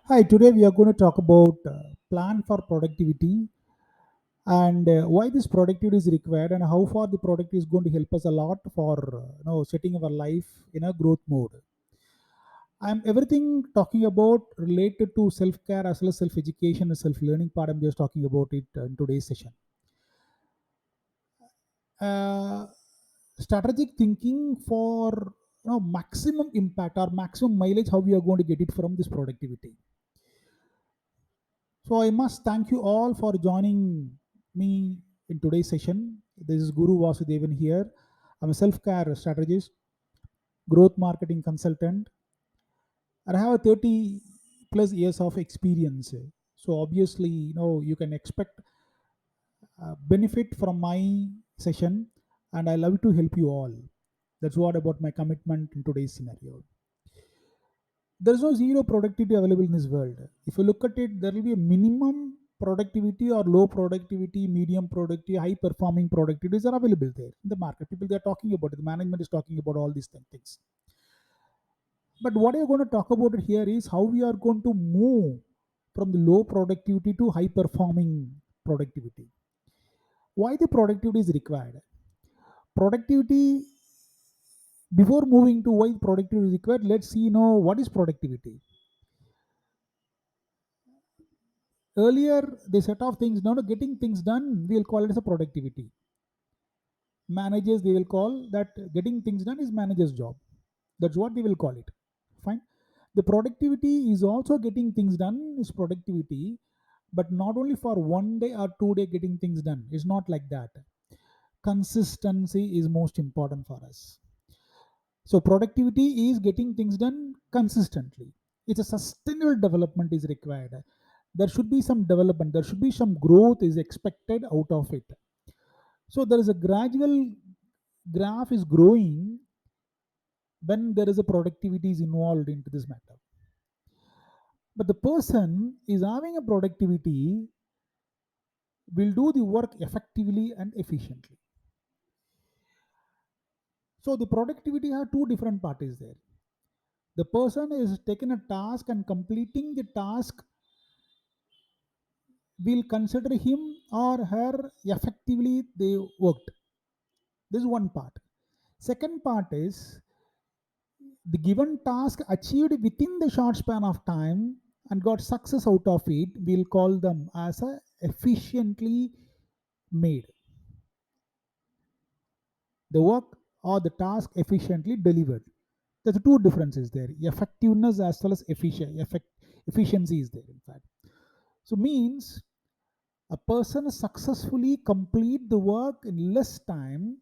Hi, today we are going to talk about plan for productivity and why this productivity is required and how far the productivity is going to help us a lot for setting our life in a growth mode. I'm everything talking about related to self-care as well as self-education and self-learning part. I'm just talking about it in today's session. Uh, Strategic thinking for maximum impact or maximum mileage, how we are going to get it from this productivity. So I must thank you all for joining me in today's session. This is Guru Vasudevan here. I'm a self-care strategist, growth marketing consultant, and I have a 30 plus years of experience. So obviously, you can expect benefit from my session, and I love to help you all. That's what about my commitment in today's scenario. There is no zero productivity available in this world. If you look at it, there will be a minimum productivity or low productivity, medium productivity, high performing productivities are available there in the market. People, they are talking about it. The management is talking about all these things. But what I'm going to talk about it here is how we are going to move from the low productivity to high performing productivity. Why the productivity is required? Productivity, before moving to why productivity is required, let's see what is productivity. Earlier they set off things. Now getting things done, we'll call it as a productivity. Managers, they will call that getting things done is manager's job. That's what they will call it. Fine. The productivity is also getting things done is productivity, but not only for 1 day or 2 day getting things done. It's not like that. Consistency is most important for us. So productivity is getting things done consistently. It's a sustainable development is required. There should be some development, there should be some growth is expected out of it. So there is a gradual graph is growing when there is a productivity is involved into this matter. But the person is having a productivity will do the work effectively and efficiently. So the productivity have two different parties there. The person is taking a task and completing the task will consider him or her effectively they worked. This is one part. Second part is the given task achieved within the short span of time and got success out of it, we'll call them as a efficiently made. The work or the task efficiently delivered. There's two differences there. Effectiveness as well as efficiency is there, in fact. So means a person successfully complete the work in less time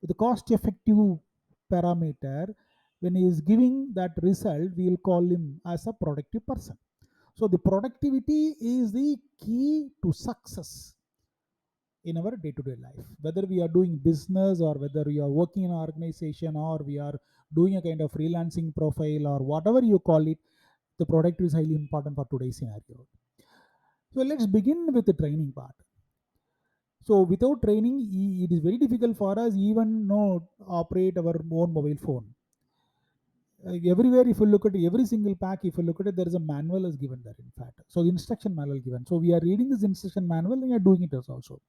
with a cost effective parameter. When he is giving that result, we will call him as a productive person. So the productivity is the key to success in our day-to-day life, whether we are doing business or whether we are working in an organization or we are doing a kind of freelancing profile or whatever you call it. The productivity is highly important for today's scenario. So let's begin with the training part. So without training, it is very difficult for us even operate our own mobile phone. Everywhere, if you look at every single pack, if you look at it, there is a manual is given there. In fact, so the instruction manual given. So we are reading this instruction manual and we are doing it also.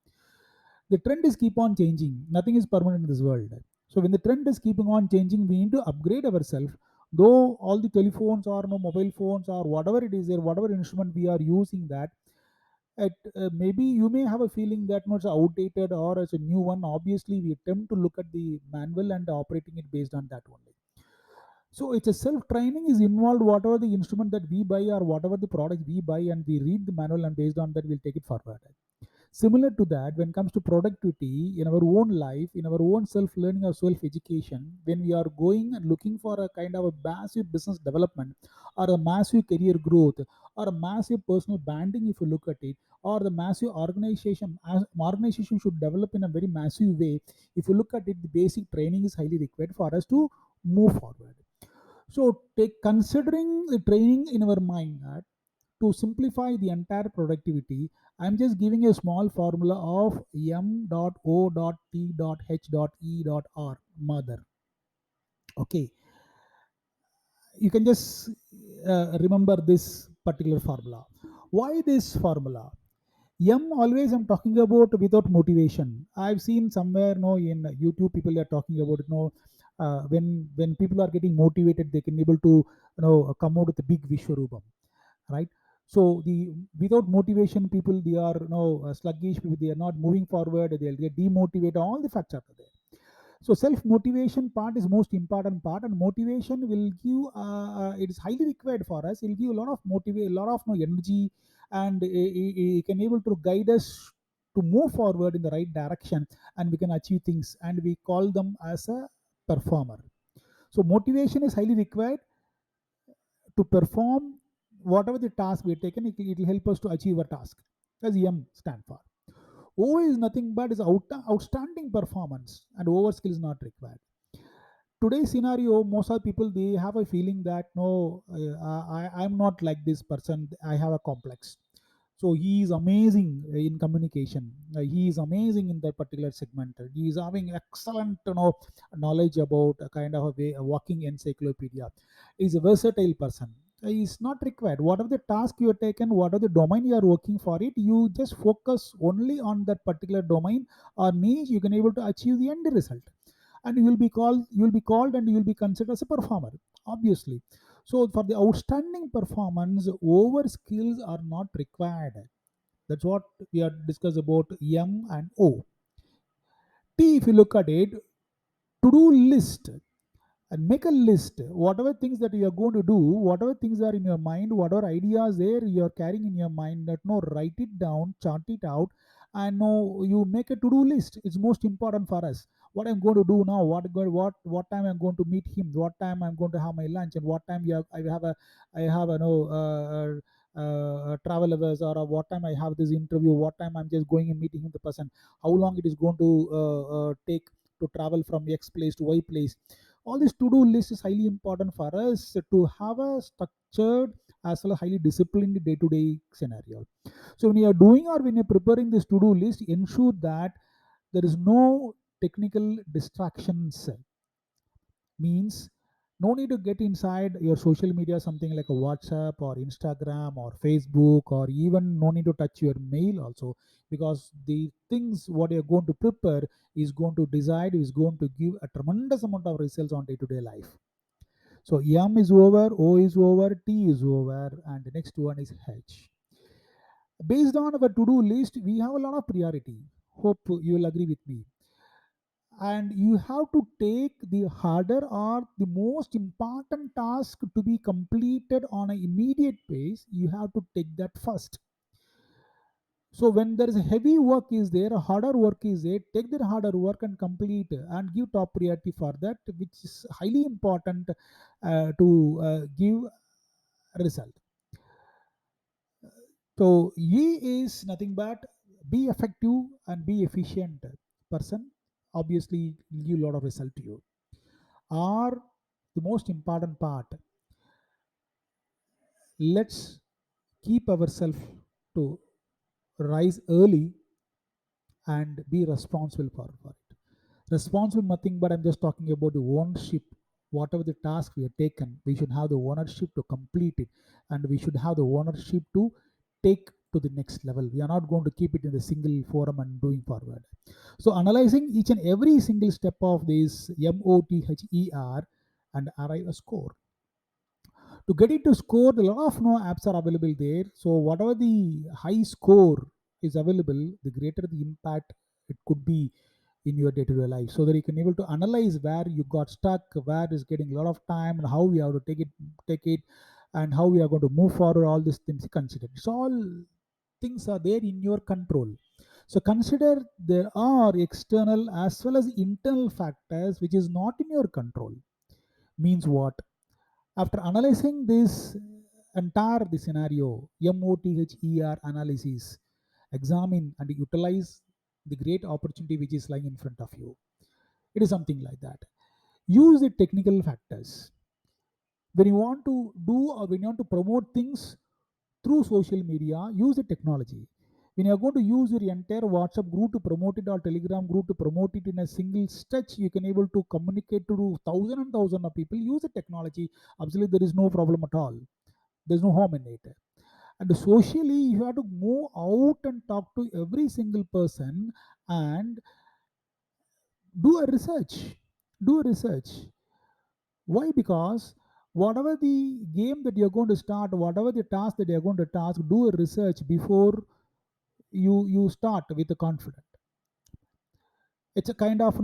The trend is keep on changing. Nothing is permanent in this world. So when the trend is keeping on changing, we need to upgrade ourselves. Though all the telephones or no mobile phones or whatever it is there, whatever instrument we are using that, maybe you may have a feeling that much outdated or as a new one. Obviously we attempt to look at the manual and operating it based on that only. So it's a self training is involved, whatever the instrument that we buy or whatever the product we buy, and we read the manual, and based on that we'll take it forward. Similar to that, when it comes to productivity in our own life, in our own self learning or self education, when we are going and looking for a kind of a massive business development or a massive career growth or a massive personal branding, if you look at it, or the massive organization should develop in a very massive way. If you look at it, the basic training is highly required for us to move forward. So take considering the training in our mind, to simplify the entire productivity, I'm just giving a small formula of M.O.T.H.E.R mother. Okay, you can just remember this particular formula. Why this formula? M always I'm talking about without motivation. I've seen somewhere no in YouTube people are talking about when people are getting motivated they can able to come out with a big Vishwarupam, right? So the without motivation people they are sluggish people, they are not moving forward, they'll get demotivated, all the facts are there. So self motivation part is most important part, and motivation will give it is highly required for us. It will give a lot of motivate, a lot of energy, and it can able to guide us to move forward in the right direction, and we can achieve things, and we call them as a performer. So motivation is highly required to perform whatever the task we have taken. It will help us to achieve a task. As M stand for. O is nothing but is outstanding performance, and over skill is not required. Today's scenario, most of the people they have a feeling that no, I'm not like this person. I have a complex. So he is amazing in communication. He is amazing in that particular segment. He is having excellent knowledge about a kind of a walking encyclopedia. He is a versatile person. He is not required. Whatever the task you are taken, whatever the domain you are working for it, you just focus only on that particular domain or niche. You can able to achieve the end result, and you will be called and you will be considered as a performer, obviously. So for the outstanding performance, over skills are not required. That's what we are discussed about M and O. T, if you look at it, to do list, and make a list whatever things that you are going to do, whatever things are in your mind, whatever ideas there you are carrying in your mind, that no, write it down, chart it out, and no, you make a to-do list. It's most important for us. What I'm going to do now, what time I'm going to meet him, what time I'm going to have my lunch, and what time I have a no travel hours, or what time I have this interview, what time I'm just going and meeting him the person, how long it is going to take to travel from X place to Y place. All this to-do list is highly important for us to have a structured as well as highly disciplined day-to-day scenario. So when you are doing or when you're preparing this to-do list, ensure that there is no technical distractions. Means no need to get inside your social media, something like a WhatsApp or Instagram or Facebook, or even no need to touch your mail also, because the things what you're going to prepare is going to decide, is going to give a tremendous amount of results on day-to-day life. So M is over, O is over, T is over, and the next one is H. Based on our to-do list, we have a lot of priority. Hope you will agree with me. And you have to take the harder or the most important task to be completed on an immediate pace. You have to take that first. So when there is a heavy work is there, a harder work is there, take that harder work and complete and give top priority for that, which is highly important to give result. So E is nothing but be effective and be efficient person. Obviously, will give a lot of result to you. R, the most important part. Let's keep ourselves to rise early and be responsible for it. Responsible nothing but I'm just talking about the ownership. Whatever the task we have taken, we should have the ownership to complete it, and we should have the ownership to take to the next level. We are not going to keep it in the single forum and doing forward. So analyzing each and every single step of this M.O.T.H.E.R and arrive a score. To get it to score, a lot of no apps are available there. So whatever the high score is available, the greater the impact it could be in your day-to-day life, so that you can able to analyze where you got stuck, where is getting a lot of time, and how we have to take it, and how we are going to move forward. All these things considered, so all things are there in your control. So consider there are external as well as internal factors which is not in your control. Means what? After analyzing this entire the scenario, M.O.T.H.E.R analysis, examine and utilize the great opportunity which is lying in front of you. It is something like that. Use the technical factors. When you want to do or when you want to promote things through social media, use the technology. When you are going to use your entire WhatsApp group to promote it, or Telegram group to promote it in a single stretch, you can able to communicate to thousand and thousand of people. Use the technology. Absolutely, there is no problem at all. There's no harm in it. And socially, you have to move out and talk to every single person and do a research. Do a research. Why? Because whatever the game that you're going to start, whatever the task that you're going to task, do a research before you start with the confidence. It's a kind of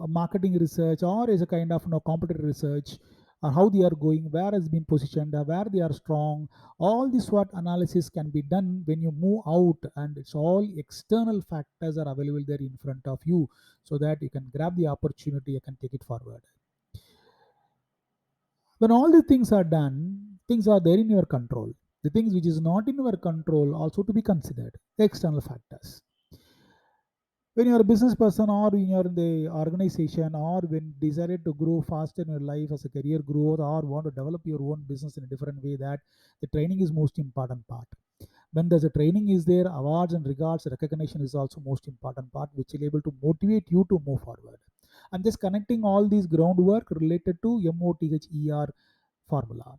marketing research, or is a kind of competitor research, or how they are going, where has been positioned, where they are strong. All this what analysis can be done when you move out, and it's all external factors are available there in front of you, so that you can grab the opportunity, you can take it forward. When all the things are done, things are there in your control. The things which is not in your control also to be considered, the external factors. When you're a business person, or when you're in the organization, or when decided to grow fast in your life as a career growth, or want to develop your own business in a different way, that the training is most important part. When there's a training is there, awards and regards, recognition is also most important part, which will able to motivate you to move forward. I'm just connecting all these groundwork related to M.O.T.H.E.R formula.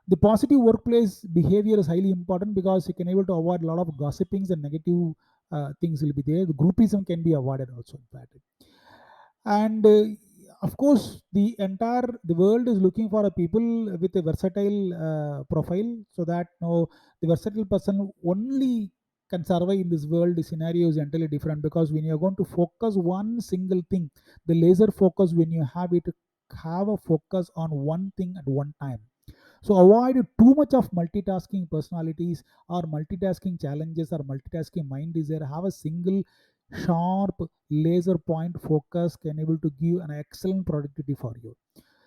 The positive workplace behavior is highly important, because you can able to avoid a lot of gossipings and negative things will be there. The groupism can be avoided also, in fact. And of course, the world is looking for a people with a versatile profile, so that the versatile person only can survive in this world. The scenario is entirely different, because when you're going to focus one single thing, the laser focus, when you have it, have a focus on one thing at one time. So avoid too much of multitasking personalities, or multitasking challenges, or multitasking mind desire. Have a single sharp laser point focus can able to give an excellent productivity for you.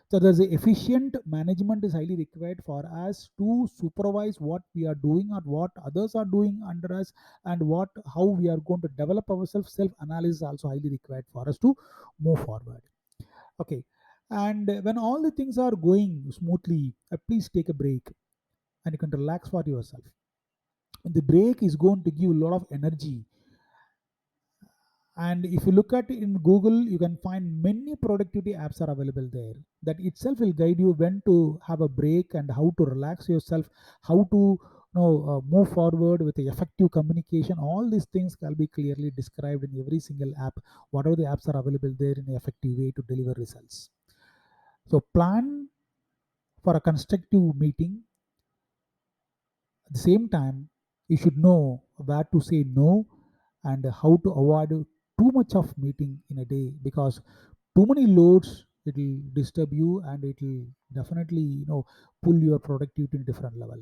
So there's a efficient management is highly required for us to supervise what we are doing or what others are doing under us, and what how we are going to develop ourselves. Self analysis is also highly required for us to move forward. Okay. And when all the things are going smoothly, please take a break, and you can relax for yourself. And the break is going to give a lot of energy. And if you look at it in Google, you can find many productivity apps are available there, that itself will guide you when to have a break, and how to relax yourself, how to move forward with the effective communication. All these things can be clearly described in every single app, whatever the apps are available there, in an effective way to deliver results. So plan for a constructive meeting. At the same time, you should know where to say no, and how to avoid too much of meeting in a day, because too many loads, it will disturb you, and it will definitely pull your productivity in different level.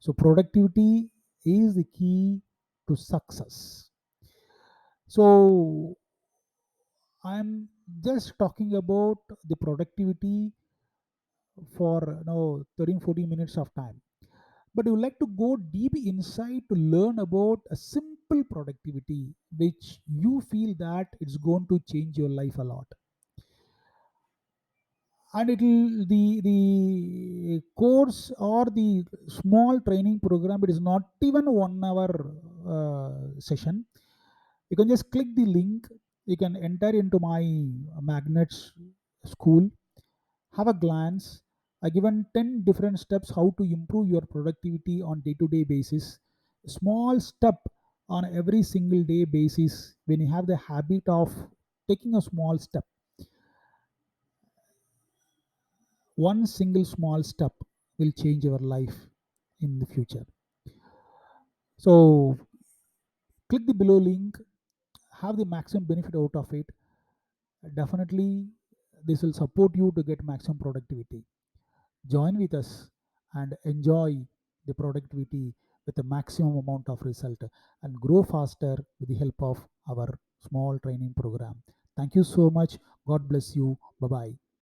So productivity is the key to success. So I'm just talking about the productivity for 13 14 minutes of time, but you would like to go deep inside to learn about a simple productivity which you feel that it's going to change your life a lot. And it will the course or the small training program, it is not even 1 hour session. You can just click the link, you can enter into my magnets school, have a glance. I given 10 different steps how to improve your productivity on day to day basis. Small step on every single day basis. When you have the habit of taking a small step, one single small step will change your life in the future. So click the below link, have the maximum benefit out of it. Definitely, this will support you to get maximum productivity. Join with us and enjoy the productivity with the maximum amount of result, and grow faster with the help of our small training program. Thank you so much. God bless you. Bye bye.